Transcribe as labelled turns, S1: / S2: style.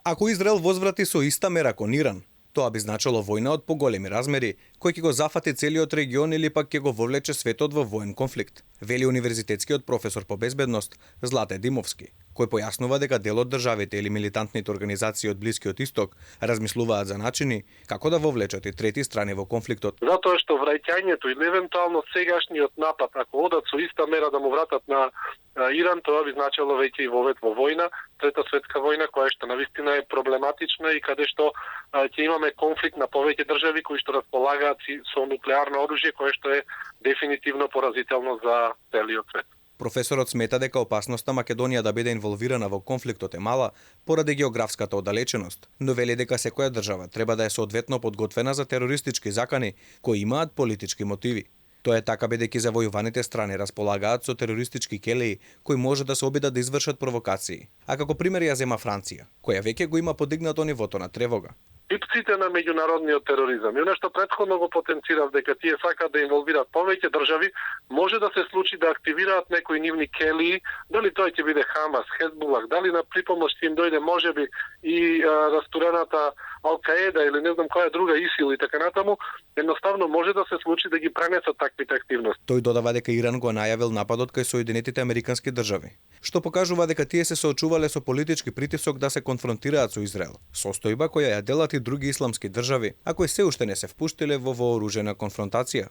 S1: Ако Израел возврати со иста мера кон Иран, тоа би значило војна од поголеми размери, кој ќе го зафати целиот регион или пак ќе го вовлече светот во воен конфликт, вели универзитетскиот професор по безбедност Злате Димовски, кој појаснува дека дел од државите или милитантните организации од Блискиот Исток размислуваат за начини како да вовлечат и трети страни во конфликтот.
S2: Затоа што враќањето или евентуално сегашниот напад, ако одат со иста мера да му вратат на Иран, тоа би значило веќе и вовет во војна, трета светска војна, која што навистина е проблематична и каде што ќе имаме конфликт на повеќе држави кои што располагаат со нуклеарно оружје, кое што е дефинитивно поразително за целиот свет.
S1: Професорот смета дека опасноста Македонија да биде инволвирана во конфликтот е мала поради географската оддалеченост, но вели дека секоја држава треба да е соодветно подготвена за терористички закани кои имаат политички мотиви. Тоа е така бидејќи завојуваните страни располагаат со терористички келеи кои може да се обидат да извршат провокации. А како пример ја зема Франција, која веќе го има подигнато нивото на тревога.
S2: Пипците на меѓународниот тероризам. И нешто претходно го потенцирав дека тие сакаат да инволвираат повеќе држави, може да се случи да активираат некои нивни келии, дали тој ќе биде Хамас, Хезбулах, дали на припомош ќе им дојде можеби и растурената Ал-Каеда или не знам која друга ИСИЛ и така натаму, едноставно може да се случи да ги пренесат таквите активности.
S1: Тој додава дека Иран го најавил нападот кај Соединетите Американски држави, што покажува дека тие се соочувале со политички притисок да се конфронтираат со Израел, состојба која ја делат и други исламски држави, а кои се уште не се впуштиле во вооружена конфронтација.